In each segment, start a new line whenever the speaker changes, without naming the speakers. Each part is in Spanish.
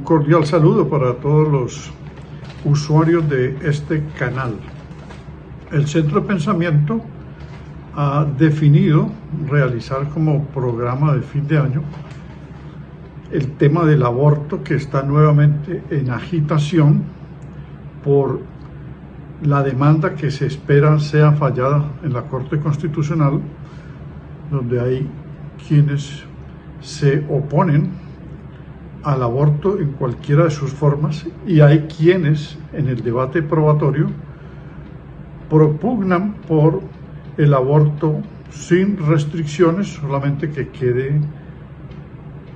cordial saludo para todos los usuarios de este canal. El Centro de Pensamiento ha definido realizar como programa de fin de año el tema del aborto, que está nuevamente en agitación por la demanda que se espera sea fallada en la Corte Constitucional, donde hay quienes se oponen al aborto en cualquiera de sus formas y hay quienes en el debate probatorio propugnan por el aborto sin restricciones, solamente que quede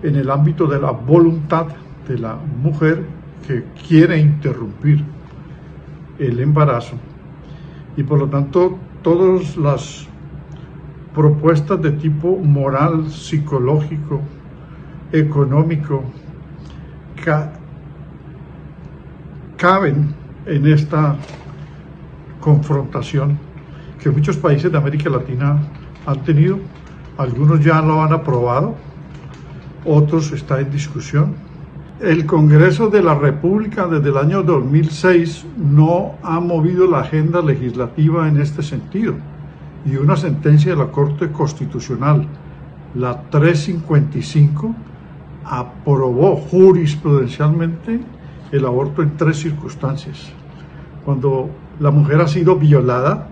en el ámbito de la voluntad de la mujer que quiere interrumpir el embarazo. Y por lo tanto, todas las propuestas de tipo moral, psicológico, económico, caben en esta confrontación que muchos países de América Latina han tenido. Algunos ya lo han aprobado, otros está en discusión. El Congreso de la República desde el año 2006 no ha movido la agenda legislativa en este sentido, y una sentencia de la Corte Constitucional, la 355, aprobó jurisprudencialmente el aborto en 3 circunstancias: cuando la mujer ha sido violada,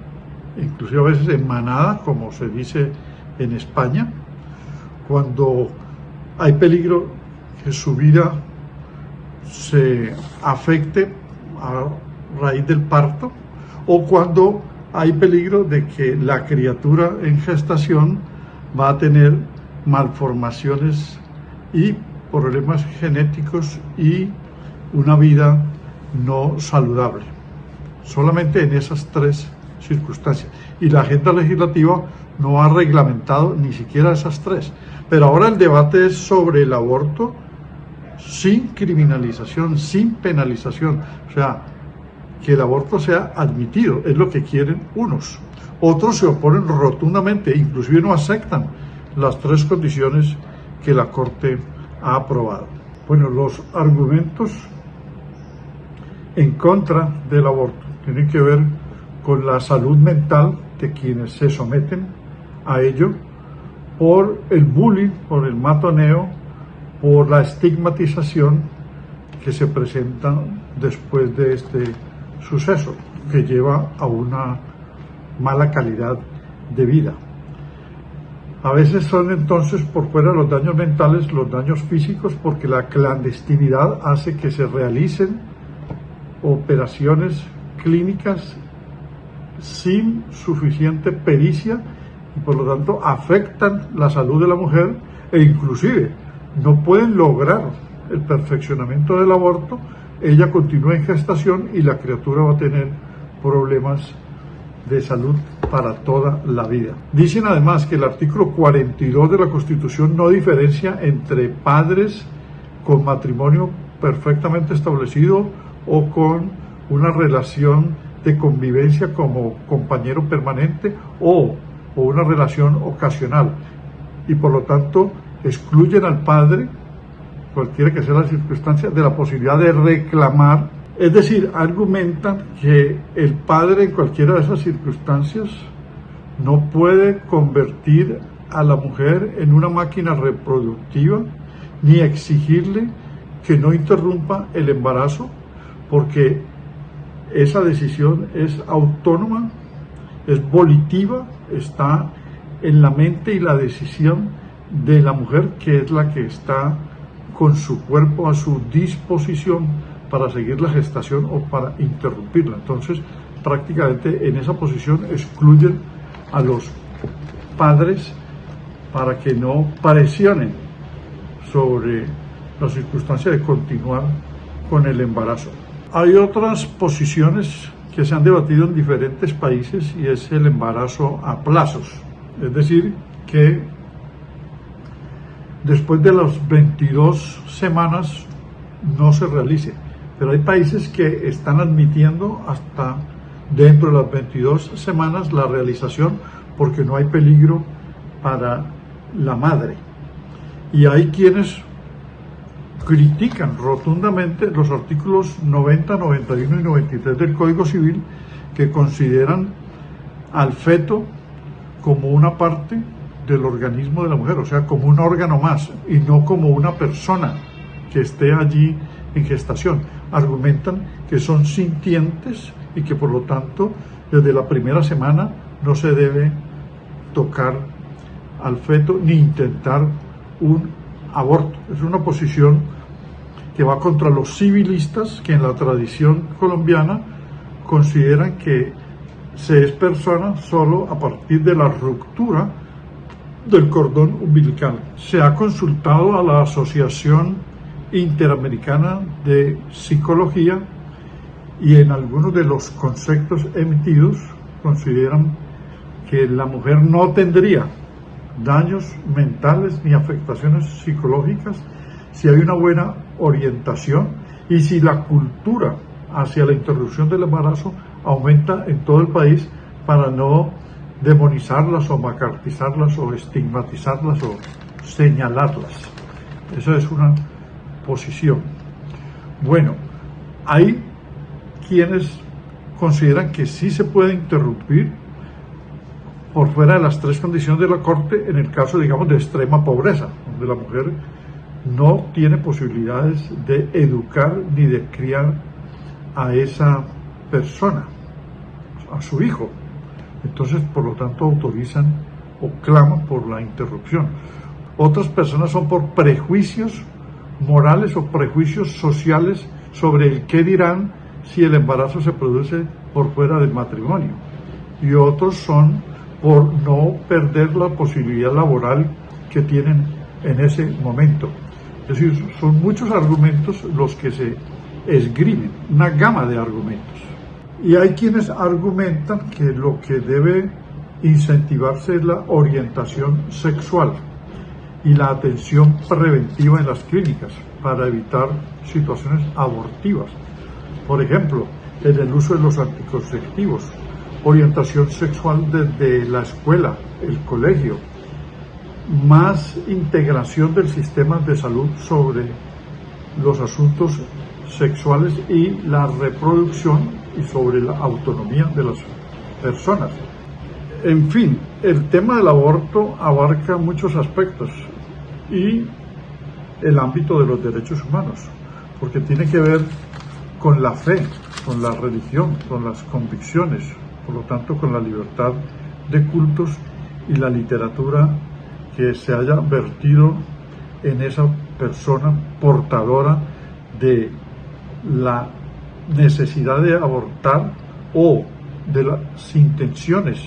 inclusive a veces en manada, como se dice en España; cuando hay peligro que su vida se afecte a raíz del parto; o cuando hay peligro de que la criatura en gestación va a tener malformaciones y problemas genéticos y una vida no saludable. Solamente en esas 3 circunstancias. Y la agenda legislativa no ha reglamentado ni siquiera esas 3. Pero ahora el debate es sobre el aborto sin criminalización, sin penalización. O sea, que el aborto sea admitido, es lo que quieren unos. Otros se oponen rotundamente, inclusive no aceptan las 3 condiciones que la Corte ha aprobado. Bueno, los argumentos en contra del aborto tienen que ver con la salud mental de quienes se someten a ello, por el bullying, por el matoneo, por la estigmatización que se presenta después de este suceso, que lleva a una mala calidad de vida. A veces son entonces por fuera los daños mentales, los daños físicos, porque la clandestinidad hace que se realicen operaciones clínicas sin suficiente pericia y por lo tanto afectan la salud de la mujer, e inclusive no pueden lograr el perfeccionamiento del aborto. Ella continúa en gestación y la criatura va a tener problemas de salud para toda la vida. Dicen además que el artículo 42 de la Constitución no diferencia entre padres con matrimonio perfectamente establecido o con una relación de convivencia como compañero permanente o una relación ocasional, y por lo tanto excluyen al padre, cualquiera que sea la circunstancia, de la posibilidad de reclamar. Es decir, argumentan que el padre en cualquiera de esas circunstancias no puede convertir a la mujer en una máquina reproductiva ni exigirle que no interrumpa el embarazo, porque esa decisión es autónoma, es volitiva, está en la mente y la decisión de la mujer, que es la que está con su cuerpo a su disposición para seguir la gestación o para interrumpirla. Entonces, prácticamente en esa posición excluyen a los padres para que no presionen sobre la circunstancia de continuar con el embarazo. Hay otras posiciones que se han debatido en diferentes países, y es el embarazo a plazos, es decir, que después de las 22 semanas no se realice. Pero hay países que están admitiendo hasta dentro de las 22 semanas la realización, porque no hay peligro para la madre. Y hay quienes critican rotundamente los artículos 90, 91 y 93 del Código Civil, que consideran al feto como una parte del organismo de la mujer, o sea, como un órgano más y no como una persona que esté allí en gestación. Argumentan que son sintientes y que por lo tanto desde la primera semana no se debe tocar al feto ni intentar un aborto. Es una posición que va contra los civilistas, que en la tradición colombiana consideran que se es persona solo a partir de la ruptura del cordón umbilical. Se ha consultado a la Asociación Interamericana de Psicología y en algunos de los conceptos emitidos consideran que la mujer no tendría daños mentales ni afectaciones psicológicas si hay una buena orientación y si la cultura hacia la interrupción del embarazo aumenta en todo el país para no demonizarlas o macartizarlas o estigmatizarlas o señalarlas. Esa es una posición. Bueno, hay quienes consideran que sí se puede interrumpir por fuera de las tres condiciones de la Corte en el caso, digamos, de extrema pobreza, donde la mujer no tiene posibilidades de educar ni de criar a esa persona, a su hijo. Entonces, por lo tanto, autorizan o claman por la interrupción. Otras personas son por prejuicios morales o prejuicios sociales sobre el qué dirán si el embarazo se produce por fuera del matrimonio. Y otros son por no perder la posibilidad laboral que tienen en ese momento. Es decir, son muchos argumentos los que se esgrimen, una gama de argumentos. Y hay quienes argumentan que lo que debe incentivarse es la orientación sexual y la atención preventiva en las clínicas para evitar situaciones abortivas. Por ejemplo, en el uso de los anticonceptivos, orientación sexual desde la escuela, el colegio, más integración del sistema de salud sobre los asuntos sexuales y la reproducción y sobre la autonomía de las personas. En fin, el tema del aborto abarca muchos aspectos y el ámbito de los derechos humanos, porque tiene que ver con la fe, con la religión, con las convicciones, por lo tanto con la libertad de cultos y la literatura que se haya vertido en esa persona portadora de la necesidad de abortar o de las intenciones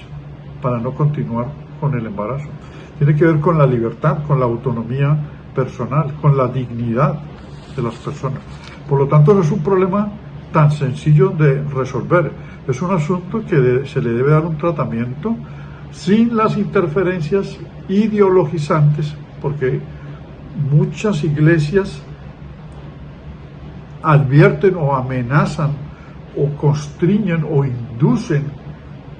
para no continuar con el embarazo. Tiene que ver con la libertad, con la autonomía personal, con la dignidad de las personas. Por lo tanto, no es un problema tan sencillo de resolver. Es un asunto que se le debe dar un tratamiento sin las interferencias ideologizantes, porque muchas iglesias advierten o amenazan o constriñen o inducen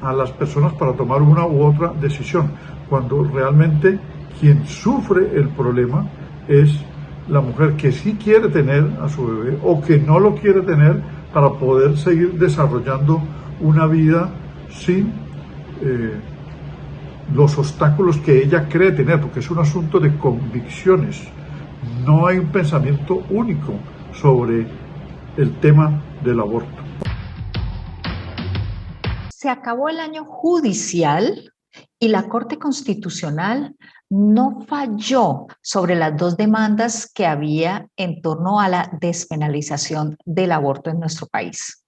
a las personas para tomar una u otra decisión, cuando realmente quien sufre el problema es la mujer que sí quiere tener a su bebé o que no lo quiere tener para poder seguir desarrollando una vida sin los obstáculos que ella cree tener, porque es un asunto de convicciones. No hay un pensamiento único sobre el tema del aborto.
Se acabó el año judicial y la Corte Constitucional no falló sobre las dos demandas que había en torno a la despenalización del aborto en nuestro país.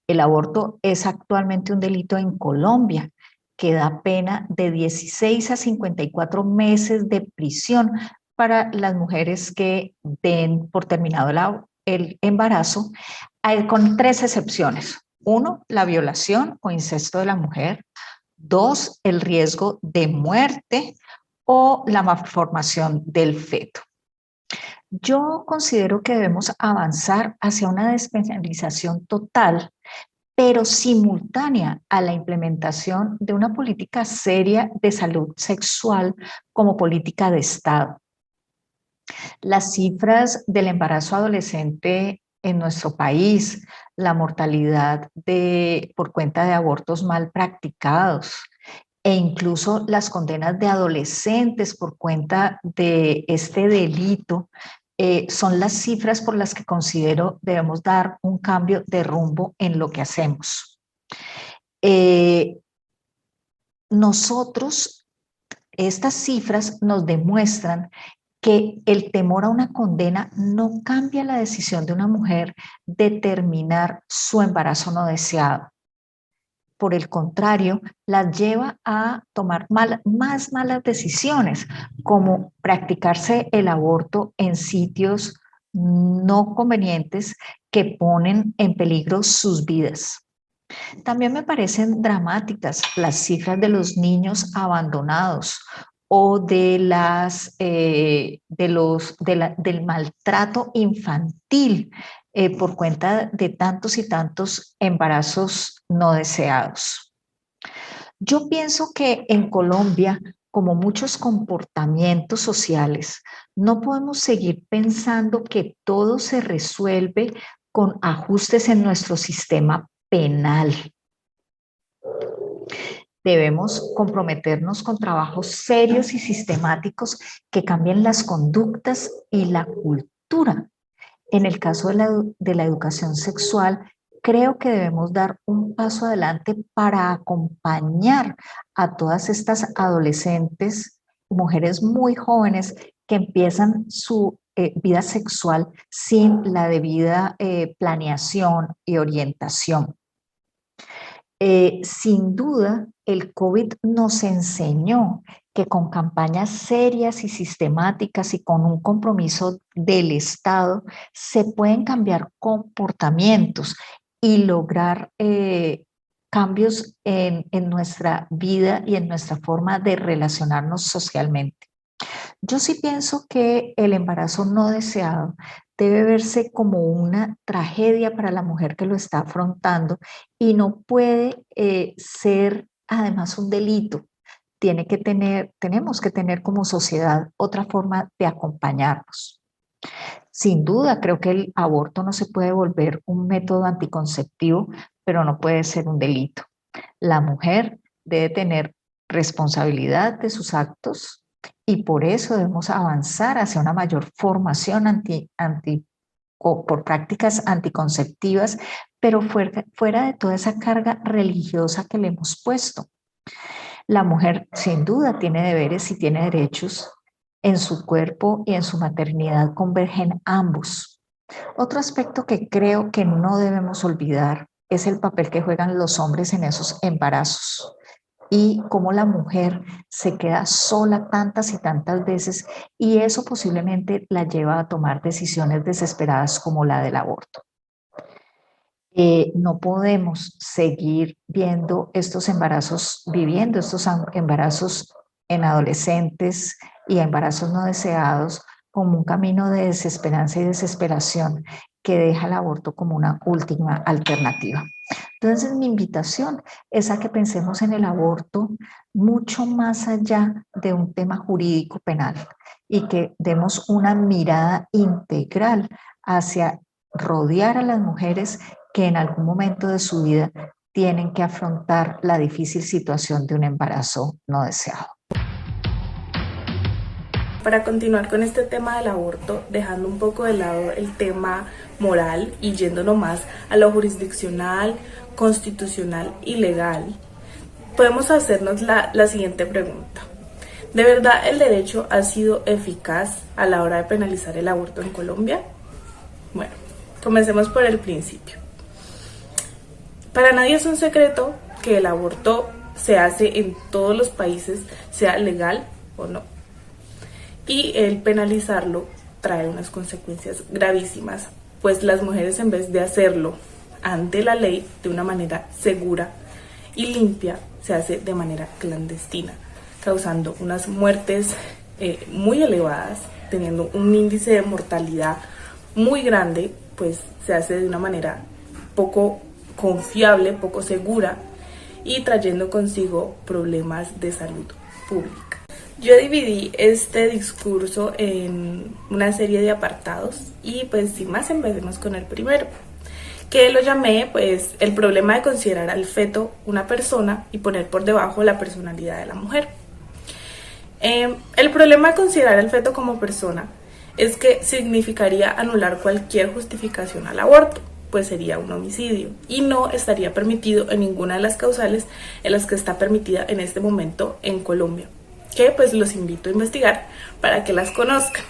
El aborto es actualmente un delito en Colombia que da pena de 16 a 54 meses de prisión para las mujeres que den por terminado el embarazo, con 3 excepciones. 1, la violación o incesto de la mujer. 2, el riesgo de muerte o la malformación del feto. Yo considero que debemos avanzar hacia una despenalización total, pero simultánea a la implementación de una política seria de salud sexual como política de Estado. Las cifras del embarazo adolescente en nuestro país, la mortalidad por cuenta de abortos mal practicados e incluso las condenas de adolescentes por cuenta de este delito, son las cifras por las que considero debemos dar un cambio de rumbo en lo que hacemos. Nosotros, estas cifras nos demuestran que el temor a una condena no cambia la decisión de una mujer de terminar su embarazo no deseado. Por el contrario, las lleva a tomar más malas decisiones, como practicarse el aborto en sitios no convenientes que ponen en peligro sus vidas. También me parecen dramáticas las cifras de los niños abandonados o del maltrato infantil por cuenta de tantos y tantos embarazos no deseados. Yo pienso que en Colombia, como muchos comportamientos sociales, no podemos seguir pensando que todo se resuelve con ajustes en nuestro sistema penal. Debemos comprometernos con trabajos serios y sistemáticos que cambien las conductas y la cultura. En el caso de la educación sexual, creo que debemos dar un paso adelante para acompañar a todas estas adolescentes, mujeres muy jóvenes que empiezan su vida sexual sin la debida planeación y orientación. Sin duda, el COVID nos enseñó que con campañas serias y sistemáticas y con un compromiso del Estado se pueden cambiar comportamientos y lograr cambios en nuestra vida y en nuestra forma de relacionarnos socialmente. Yo sí pienso que el embarazo no deseado debe verse como una tragedia para la mujer que lo está afrontando y no puede ser además un delito. Tenemos que tener como sociedad otra forma de acompañarnos. Sin duda, creo que el aborto no se puede volver un método anticonceptivo, pero no puede ser un delito. La mujer debe tener responsabilidad de sus actos y por eso debemos avanzar hacia una mayor formación por prácticas anticonceptivas, pero fuera de toda esa carga religiosa que le hemos puesto. La mujer sin duda tiene deberes y tiene derechos. En su cuerpo y en su maternidad convergen ambos. Otro aspecto que creo que no debemos olvidar es el papel que juegan los hombres en esos embarazos y cómo la mujer se queda sola tantas y tantas veces y eso posiblemente la lleva a tomar decisiones desesperadas como la del aborto. No podemos seguir viviendo estos embarazos en adolescentes y embarazos no deseados como un camino de desesperanza y desesperación que deja el aborto como una última alternativa. Entonces, mi invitación es a que pensemos en el aborto mucho más allá de un tema jurídico penal y que demos una mirada integral hacia rodear a las mujeres que en algún momento de su vida tienen que afrontar la difícil situación de un embarazo no deseado.
Para continuar con este tema del aborto, dejando un poco de lado el tema moral y yéndonos más a lo jurisdiccional, constitucional y legal, podemos hacernos la siguiente pregunta. ¿De verdad el derecho ha sido eficaz a la hora de penalizar el aborto en Colombia? Bueno, comencemos por el principio. Para nadie es un secreto que el aborto se hace en todos los países, sea legal o no. Y el penalizarlo trae unas consecuencias gravísimas, pues las mujeres en vez de hacerlo ante la ley de una manera segura y limpia, se hace de manera clandestina, causando unas muertes muy elevadas, teniendo un índice de mortalidad muy grande, pues se hace de una manera poco confiable, poco segura y trayendo consigo problemas de salud pública. Yo dividí este discurso en una serie de apartados y pues sin más empecemos con el primero, que lo llamé pues el problema de considerar al feto una persona y poner por debajo la personalidad de la mujer. El problema de considerar al feto como persona es que significaría anular cualquier justificación al aborto, pues sería un homicidio y no estaría permitido en ninguna de las causales en las que está permitida en este momento en Colombia, que pues los invito a investigar para que las conozcan.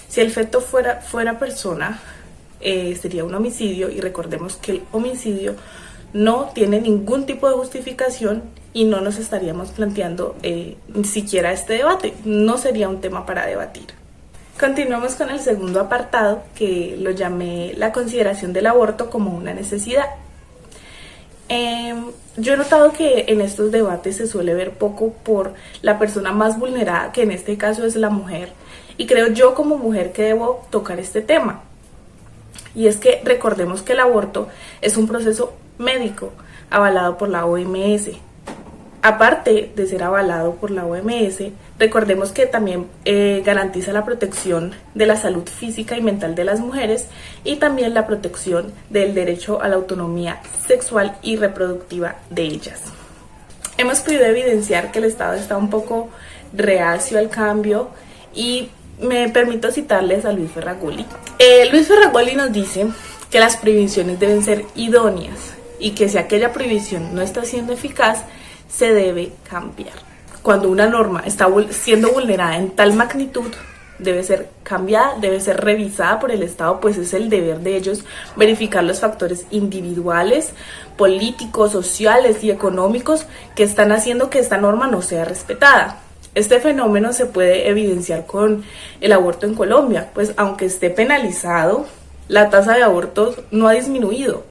Si el feto fuera persona, sería un homicidio, y recordemos que el homicidio no tiene ningún tipo de justificación y no nos estaríamos planteando ni siquiera este debate, no sería un tema para debatir. Continuamos con el segundo apartado, que lo llamé la consideración del aborto como una necesidad. Yo he notado que en estos debates se suele ver poco por la persona más vulnerada, que en este caso es la mujer, y creo yo como mujer que debo tocar este tema. Y es que recordemos que el aborto es un proceso médico avalado por la OMS. Aparte de ser avalado por la OMS, recordemos que también garantiza la protección de la salud física y mental de las mujeres y también la protección del derecho a la autonomía sexual y reproductiva de ellas. Hemos podido evidenciar que el Estado está un poco reacio al cambio y me permito citarles a Luis Ferraguli. Luis Ferraguli nos dice que las prohibiciones deben ser idóneas y que si aquella prohibición no está siendo eficaz, se debe cambiar. Cuando una norma está siendo vulnerada en tal magnitud, debe ser cambiada, debe ser revisada por el Estado, pues es el deber de ellos verificar los factores individuales, políticos, sociales y económicos que están haciendo que esta norma no sea respetada. Este fenómeno se puede evidenciar con el aborto en Colombia, pues aunque esté penalizado, la tasa de abortos no ha disminuido.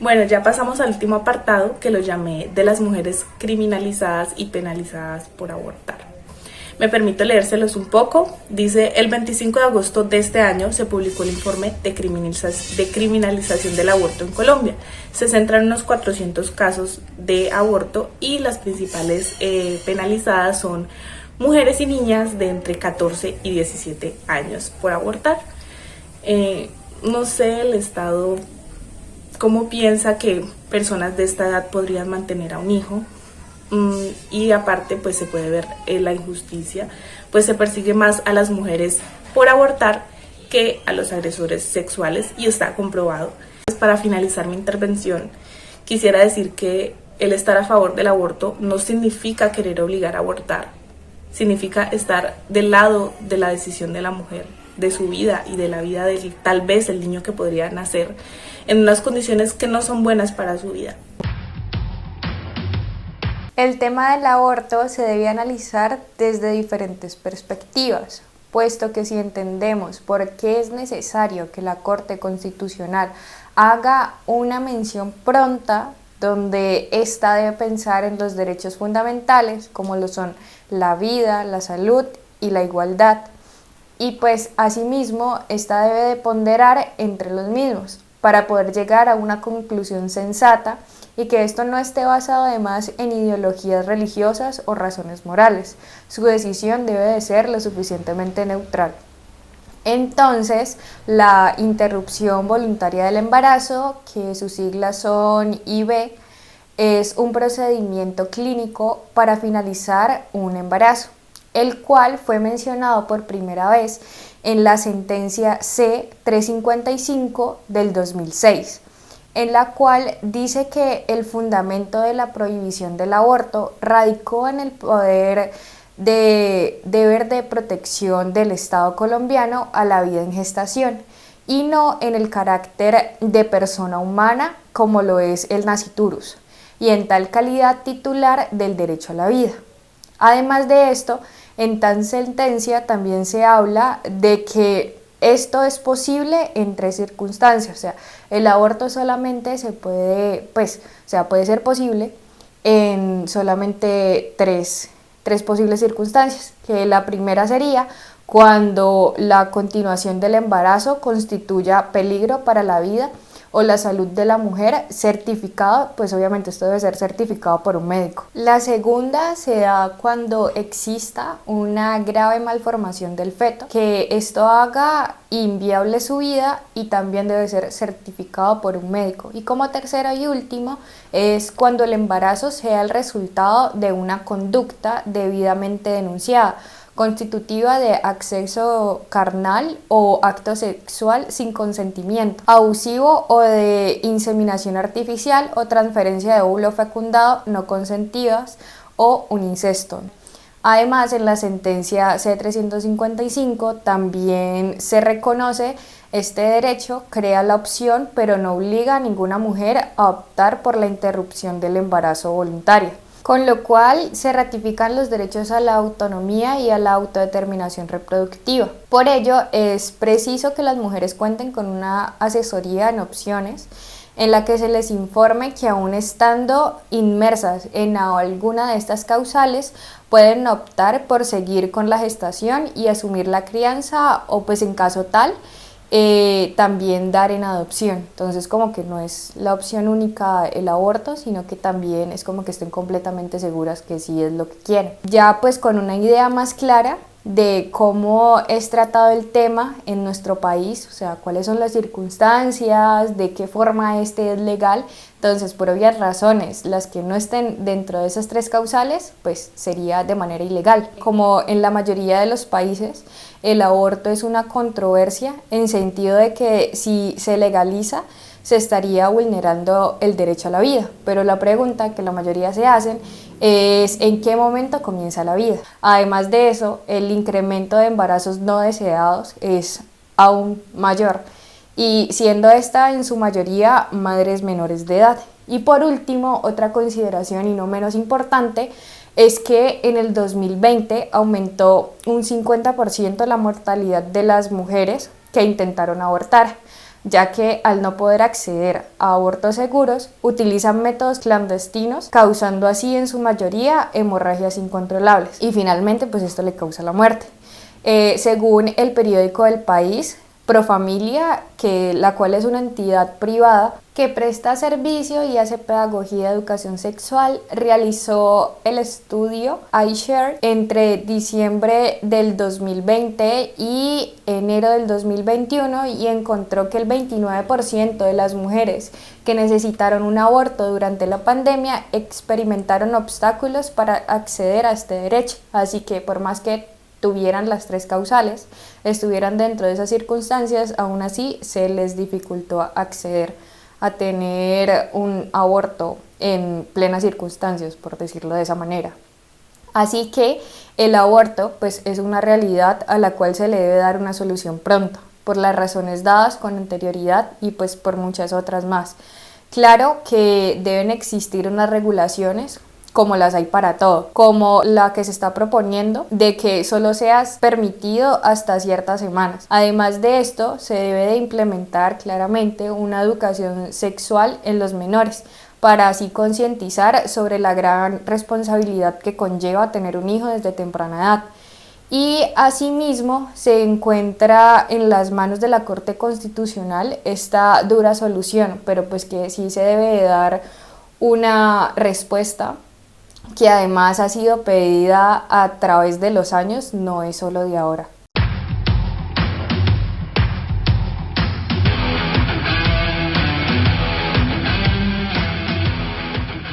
Bueno, ya pasamos al último apartado, que lo llamé de las mujeres criminalizadas y penalizadas por abortar. Me permito leérselos un poco. Dice: el 25 de agosto de este año se publicó el informe de criminalización del aborto en Colombia. Se centra en unos 400 casos de aborto y las principales penalizadas son mujeres y niñas de entre 14 y 17 años por abortar. No sé el Estado cómo piensa que personas de esta edad podrían mantener a un hijo. Y aparte pues se puede ver la injusticia, pues se persigue más a las mujeres por abortar que a los agresores sexuales, y está comprobado. Para finalizar mi intervención, quisiera decir que el estar a favor del aborto no significa querer obligar a abortar, significa estar del lado de la decisión de la mujer, de su vida y de la vida de tal vez el niño que podría nacer en unas condiciones que no son buenas para su vida.
El tema del aborto se debe analizar desde diferentes perspectivas, puesto que si entendemos por qué es necesario que la Corte Constitucional haga una mención pronta donde ésta debe pensar en los derechos fundamentales, como lo son la vida, la salud y la igualdad, y pues asimismo ésta debe de ponderar entre los mismos para poder llegar a una conclusión sensata y que esto no esté basado además en ideologías religiosas o razones morales. Su decisión debe de ser lo suficientemente neutral. Entonces, la interrupción voluntaria del embarazo, que sus siglas son IB, es un procedimiento clínico para finalizar un embarazo, el cual fue mencionado por primera vez en la sentencia C-355 del 2006, en la cual dice que el fundamento de la prohibición del aborto radicó en el deber de protección del Estado colombiano a la vida en gestación y no en el carácter de persona humana como lo es el nasciturus, y en tal calidad titular del derecho a la vida. Además de esto, en tal sentencia también se habla de que esto es posible en 3 circunstancias, o sea, el aborto solamente puede ser posible en solamente tres posibles circunstancias, que la primera sería cuando la continuación del embarazo constituya peligro para la vida o la salud de la mujer certificado, pues obviamente esto debe ser certificado por un médico. La segunda se da cuando exista una grave malformación del feto, que esto haga inviable su vida y también debe ser certificado por un médico. Y como tercero y último es cuando el embarazo sea el resultado de una conducta debidamente denunciada, constitutiva de acceso carnal o acto sexual sin consentimiento, abusivo o de inseminación artificial o transferencia de óvulo fecundado no consentidas o un incesto. Además, en la sentencia C-355 también se reconoce este derecho, crea la opción, pero no obliga a ninguna mujer a optar por la interrupción del embarazo voluntario, con lo cual se ratifican los derechos a la autonomía y a la autodeterminación reproductiva. Por ello, es preciso que las mujeres cuenten con una asesoría en opciones en la que se les informe que aún estando inmersas en alguna de estas causales, pueden optar por seguir con la gestación y asumir la crianza o pues en caso tal, también dar en adopción. Entonces como que no es la opción única el aborto, sino que también es como que estén completamente seguras que sí es lo que quieren. Ya pues con una idea más clara de cómo es tratado el tema en nuestro país, o sea, cuáles son las circunstancias, de qué forma este es legal. Entonces, por obvias razones, las que no estén dentro de esas tres causales, pues sería de manera ilegal. Como en la mayoría de los países, el aborto es una controversia en sentido de que si se legaliza, se estaría vulnerando el derecho a la vida. Pero la pregunta que la mayoría se hacen es ¿en qué momento comienza la vida? Además de eso, el incremento de embarazos no deseados es aún mayor, y siendo esta en su mayoría madres menores de edad. Y por último, otra consideración y no menos importante es que en el 2020 aumentó un 50% la mortalidad de las mujeres que intentaron abortar, ya que al no poder acceder a abortos seguros, utilizan métodos clandestinos, causando así en su mayoría hemorragias incontrolables. Y finalmente, pues esto le causa la muerte. Según el periódico El País, Profamilia, la cual es una entidad privada que presta servicio y hace pedagogía de educación sexual, realizó el estudio iShare entre diciembre del 2020 y enero del 2021 y encontró que el 29% de las mujeres que necesitaron un aborto durante la pandemia experimentaron obstáculos para acceder a este derecho. Así que por más que tuvieran las tres causales, estuvieran dentro de esas circunstancias, aún así se les dificultó acceder a tener un aborto en plenas circunstancias, por decirlo de esa manera. Así que el aborto pues es una realidad a la cual se le debe dar una solución pronta, por las razones dadas con anterioridad y pues por muchas otras más. Claro que deben existir unas regulaciones, como las hay para todo, como la que se está proponiendo de que solo sea permitido hasta ciertas semanas. Además de esto, se debe de implementar claramente una educación sexual en los menores, para así concientizar sobre la gran responsabilidad que conlleva tener un hijo desde temprana edad. Y asimismo se encuentra en las manos de la Corte Constitucional esta dura solución, pero pues que sí se debe de dar una respuesta que además ha sido pedida a través de los años, no es solo de ahora.